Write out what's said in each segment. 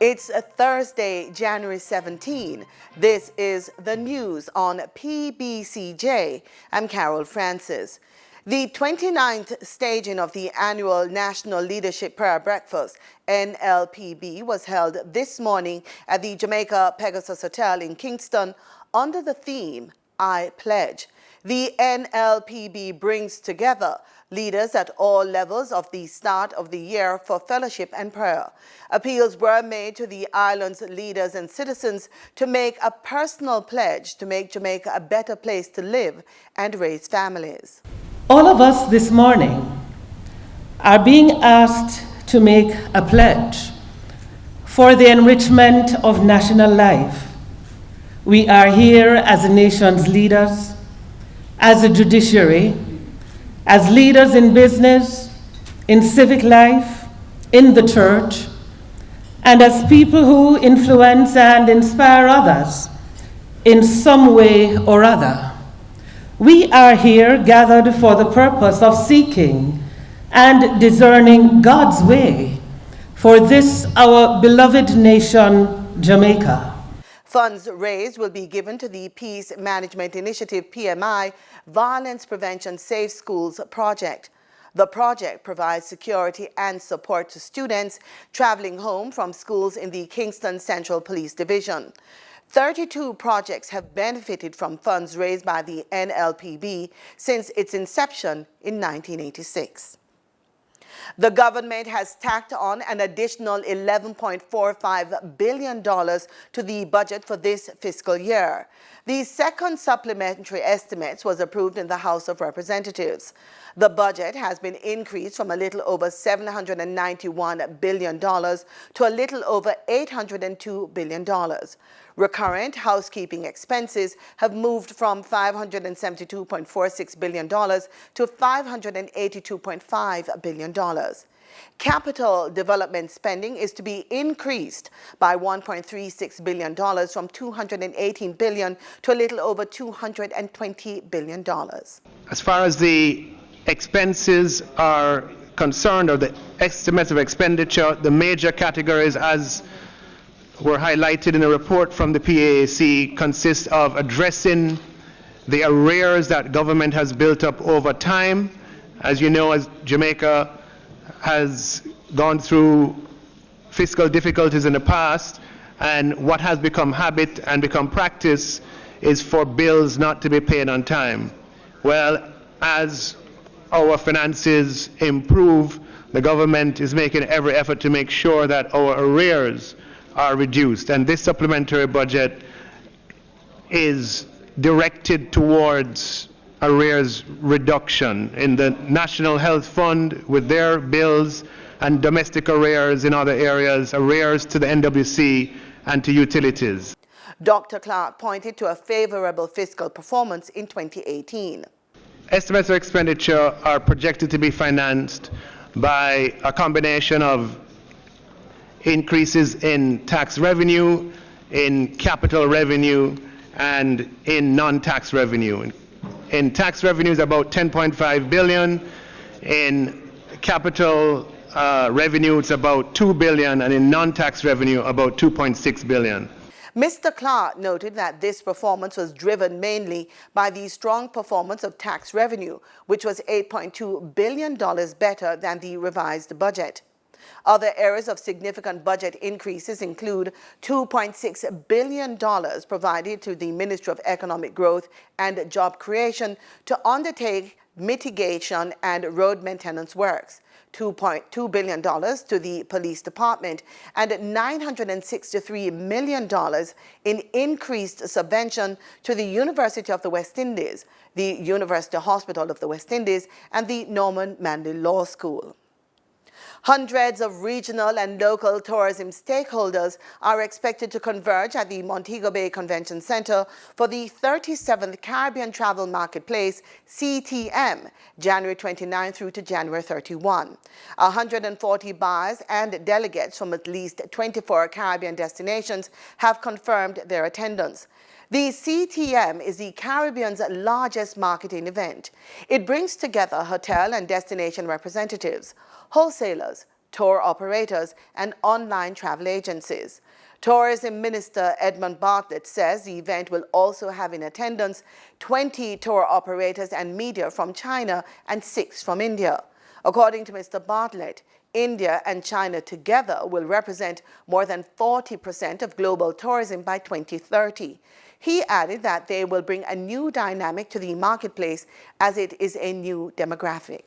It's a Thursday, January 17. This is the news on PBCJ. I'm Carol Francis. The 29th staging of the annual National Leadership Prayer Breakfast, NLPB, was held this morning at the Jamaica Pegasus Hotel in Kingston under the theme, I Pledge. The NLPB brings together leaders at all levels of the start of the year for fellowship and prayer. Appeals were made to the island's leaders and citizens to make a personal pledge to make Jamaica a better place to live and raise families. All of us this morning are being asked to make a pledge for the enrichment of national life. We are here as the nation's leaders, as a judiciary, as leaders in business, in civic life, in the church, and as people who influence and inspire others in some way or other. We are here gathered for the purpose of seeking and discerning God's way for this, our beloved nation, Jamaica. Funds raised will be given to the Peace Management Initiative, PMI, Violence Prevention Safe Schools project. The project provides security and support to students traveling home from schools in the Kingston Central Police Division. 32 projects have benefited from funds raised by the NLPB since its inception in 1986. The government has tacked on an additional $11.45 billion to the budget for this fiscal year. The second supplementary estimate was approved in the House of Representatives. The budget has been increased from a little over $791 billion to a little over $802 billion. Recurrent housekeeping expenses have moved from $572.46 billion to $582.5 billion. Capital development spending is to be increased by $1.36 billion from $218 billion to a little over $220 billion. As far as the expenses are concerned, or the estimates of expenditure, the major categories, as were highlighted in a report from the PAAC, consist of addressing the arrears that government has built up over time. As you know, as Jamaica has gone through fiscal difficulties in the past, and what has become habit and become practice is for bills not to be paid on time. Well, as our finances improve, the government is making every effort to make sure that our arrears are reduced, and this supplementary budget is directed towards arrears reduction in the National Health Fund with their bills, and domestic arrears in other areas, arrears to the NWC and to utilities. Dr. Clark pointed to a favorable fiscal performance in 2018. Estimates of expenditure are projected to be financed by a combination of increases in tax revenue, in capital revenue, and in non-tax revenue. In tax revenues, about $10.5 billion. In capital revenue, it's about $2 billion, and in non-tax revenue, about $2.6 billion. Mr. Clark noted that this performance was driven mainly by the strong performance of tax revenue, which was $8.2 billion better than the revised budget. Other areas of significant budget increases include $2.6 billion provided to the Ministry of Economic Growth and Job Creation to undertake mitigation and road maintenance works, $2.2 billion to the Police Department, and $963 million in increased subvention to the University of the West Indies, the University Hospital of the West Indies, and the Norman Manley Law School. Hundreds of regional and local tourism stakeholders are expected to converge at the Montego Bay Convention Center for the 37th Caribbean Travel Marketplace, CTM, January 29 through to January 31. 140 buyers and delegates from at least 24 Caribbean destinations have confirmed their attendance. The CTM is the Caribbean's largest marketing event. It brings together hotel and destination representatives, wholesalers, tour operators, and online travel agencies. Tourism Minister Edmund Bartlett says the event will also have in attendance 20 tour operators and media from China and 6 from India. According to Mr. Bartlett, India and China together will represent more than 40% of global tourism by 2030. He added that they will bring a new dynamic to the marketplace as it is a new demographic.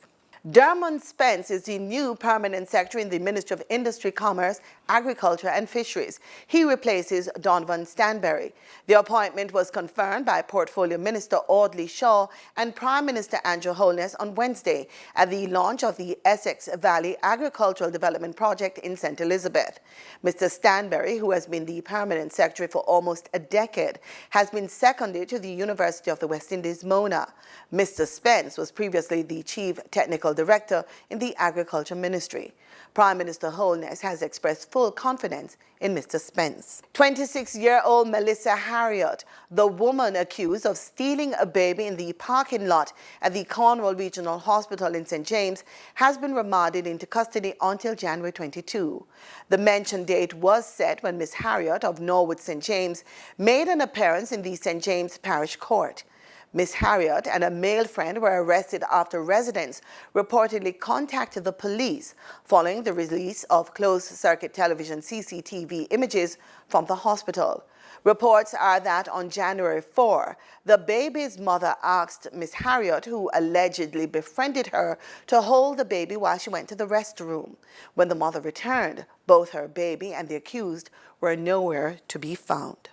DERMON SPENCE is the new permanent secretary in the Ministry of Industry, Commerce, Agriculture and Fisheries. He replaces Donovan Stanbury. The appointment was confirmed by Portfolio Minister Audley Shaw and Prime Minister Andrew Holness on Wednesday at the launch of the Essex Valley Agricultural Development Project in St. Elizabeth. Mr. Stanbury, who has been the permanent secretary for almost a decade, has been seconded to the University of the West Indies, Mona. Mr. Spence was previously the Chief Technical Director in the Agriculture Ministry. Prime Minister Holness has expressed full confidence in Mr. Spence. 26-year-old Melissa Harriott, the woman accused of stealing a baby in the parking lot at the Cornwall Regional Hospital in St. James, has been remanded into custody until January 22. The mentioned date was set when Ms. Harriott of Norwood St. James made an appearance in the St. James Parish Court. Ms. Harriott and a male friend were arrested after residents reportedly contacted the police following the release of closed-circuit television CCTV images from the hospital. Reports are that on January 4, the baby's mother asked Ms. Harriott, who allegedly befriended her, to hold the baby while she went to the restroom. When the mother returned, both her baby and the accused were nowhere to be found.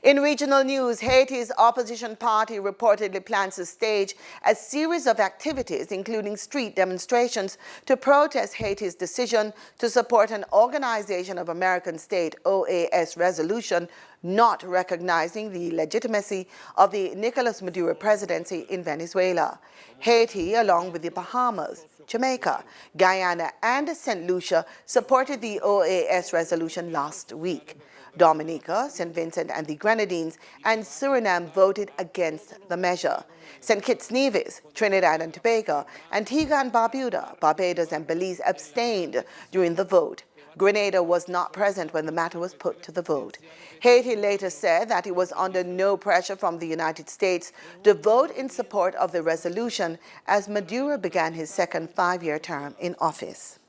In regional news, Haiti's opposition party reportedly plans to stage a series of activities, including street demonstrations, to protest Haiti's decision to support an Organization of American States (OAS) resolution not recognizing the legitimacy of the Nicolas Maduro presidency in Venezuela. Haiti, along with the Bahamas, Jamaica, Guyana, and St. Lucia, supported the OAS resolution last week. Dominica, St. Vincent and the Grenadines, and Suriname voted against the measure. St. Kitts Nevis, Trinidad and Tobago, Antigua and Barbuda, Barbados and Belize abstained during the vote. Grenada was not present when the matter was put to the vote. Haiti later said that it was under no pressure from the United States to vote in support of the resolution as Maduro began his second 5-year term in office.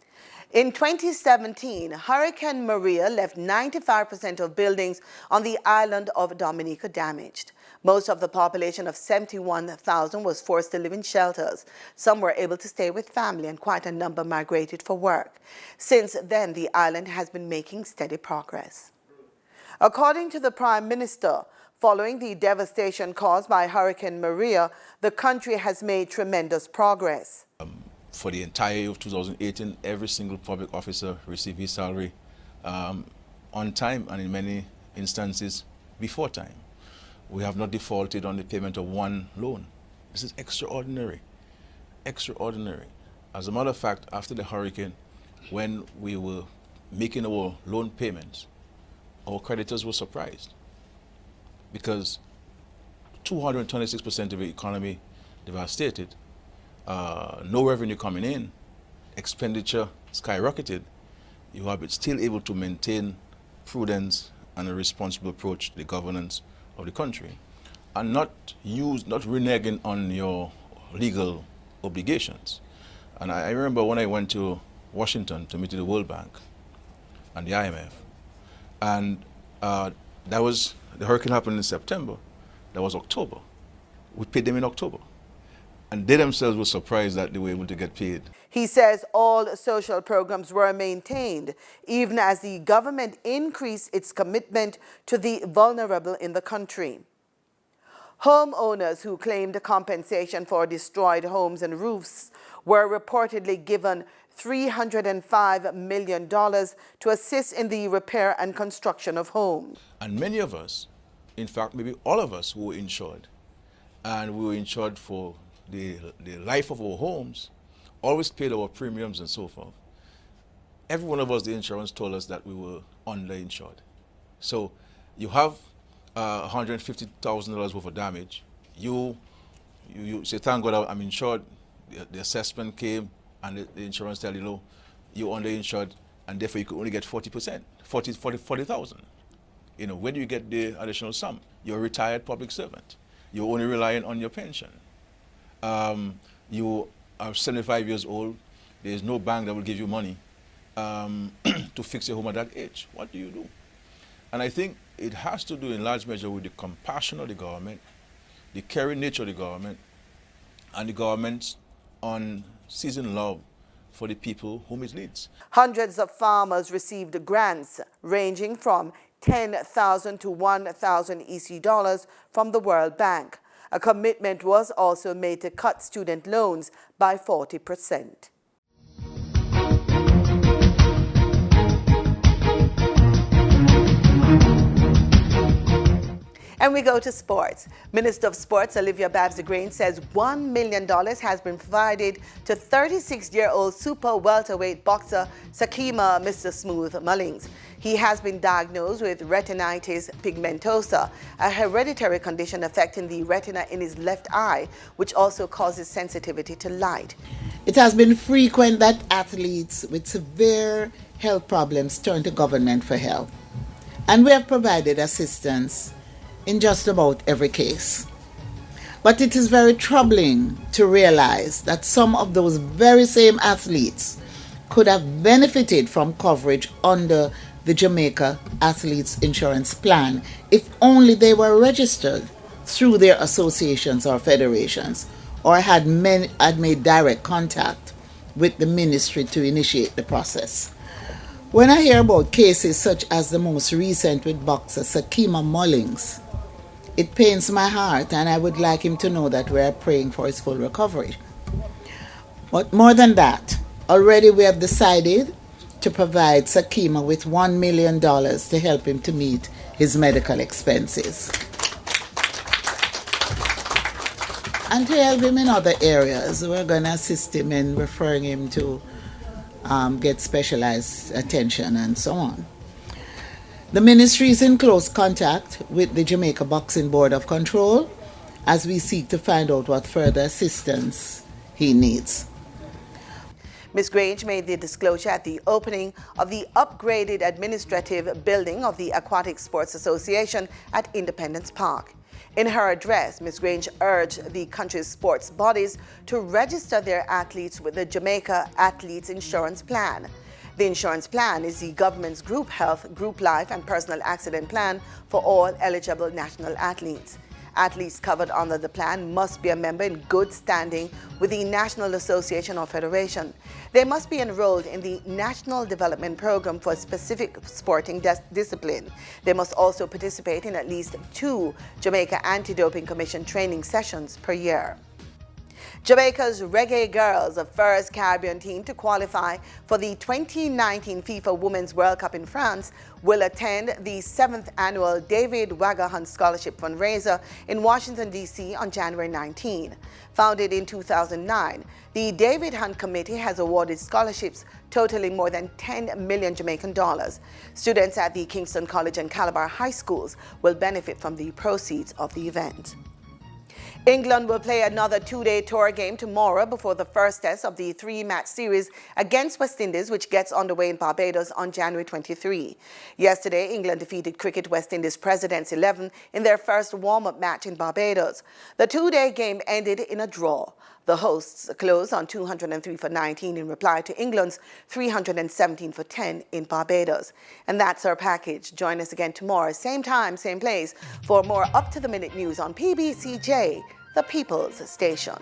In 2017, Hurricane Maria left 95% of buildings on the island of Dominica damaged. Most of the population of 71,000 was forced to live in shelters. Some were able to stay with family, and quite a number migrated for work. Since then, the island has been making steady progress. According to the Prime Minister, following the devastation caused by Hurricane Maria, the country has made tremendous progress. For the entire year of 2018, every single public officer received his salary on time, and in many instances before time. We have not defaulted on the payment of one loan. This is extraordinary, extraordinary. As a matter of fact, after the hurricane, when we were making our loan payments, our creditors were surprised because 226% of the economy devastated, no revenue coming in, expenditure skyrocketed. You are still able to maintain prudence and a responsible approach to the governance of the country, and not reneging on your legal obligations. And I remember when I went to Washington to meet with the World Bank and the IMF, and the hurricane happened in September. That was October. We paid them in October. And they themselves were surprised that they were able to get paid. He says all social programs were maintained, even as the government increased its commitment to the vulnerable in the country. Homeowners who claimed compensation for destroyed homes and roofs were reportedly given $305 million to assist in the repair and construction of homes. And many of us, in fact, maybe all of us who were insured, and we were insured for the life of our homes, always paid our premiums and so forth. Every one of us, the insurance told us that we were underinsured. So you have $150,000 worth of damage. You say, thank God I'm insured. The assessment came and the insurance tell you, no, you're underinsured, and therefore you could only get 40%, 40,000. You know, where do you get the additional sum? You're a retired public servant. You're only relying on your pension. You are 75 years old. There's no bank that will give you money to fix your home at that age. What do you do? And I think it has to do in large measure with the compassion of the government, the caring nature of the government, and the government's unceasing love for the people whom it leads. Hundreds of farmers received grants ranging from 10,000 to 1,000 EC dollars from the World Bank. A commitment was also made to cut student loans by 40%. And we go to sports. Minister of Sports Olivia Babs-DeGrane says $1 million has been provided to 36-year-old super welterweight boxer Sakima Mr. Smooth Mullings. He has been diagnosed with retinitis pigmentosa, a hereditary condition affecting the retina in his left eye, which also causes sensitivity to light. It has been frequent that athletes with severe health problems turn to government for help, and we have provided assistance in just about every case. But it is very troubling to realize that some of those very same athletes could have benefited from coverage under the Jamaica Athletes Insurance Plan if only they were registered through their associations or federations, or had made direct contact with the ministry to initiate the process. When I hear about cases such as the most recent with boxer Sakima Mullings, it pains my heart, and I would like him to know that we are praying for his full recovery. But more than that, already we have decided to provide Sakima with $1 million to help him to meet his medical expenses, and to help him in other areas. We're going to assist him in referring him to get specialized attention and so on. The ministry is in close contact with the Jamaica Boxing Board of Control as we seek to find out what further assistance he needs. Ms. Grange made the disclosure at the opening of the upgraded administrative building of the Aquatic Sports Association at Independence Park. In her address, Ms. Grange urged the country's sports bodies to register their athletes with the Jamaica Athletes Insurance Plan. The insurance plan is the government's group health, group life, and personal accident plan for all eligible national athletes. Athletes covered under the plan must be a member in good standing with the National Association or Federation. They must be enrolled in the National Development Program for a specific sporting discipline. They must also participate in at least 2 Jamaica Anti-Doping Commission training sessions per year. Jamaica's Reggae Girls, the first Caribbean team to qualify for the 2019 FIFA Women's World Cup in France, will attend the 7th annual David Wagahan Scholarship Fundraiser in Washington, D.C. on January 19. Founded in 2009, the David Hunt Committee has awarded scholarships totaling more than 10 million Jamaican dollars. Students at the Kingston College and Calabar High Schools will benefit from the proceeds of the event. England will play another 2-day tour game tomorrow before the first test of the 3-match series against West Indies, which gets underway in Barbados on January 23. Yesterday, England defeated Cricket West Indies Presidents 11 in their first warm-up match in Barbados. The 2-day game ended in a draw. The hosts closed on 203 for 19 in reply to England's 317 for 10 in Barbados. And that's our package. Join us again tomorrow, same time, same place, for more up-to-the-minute news on PBCJ, the People's Station.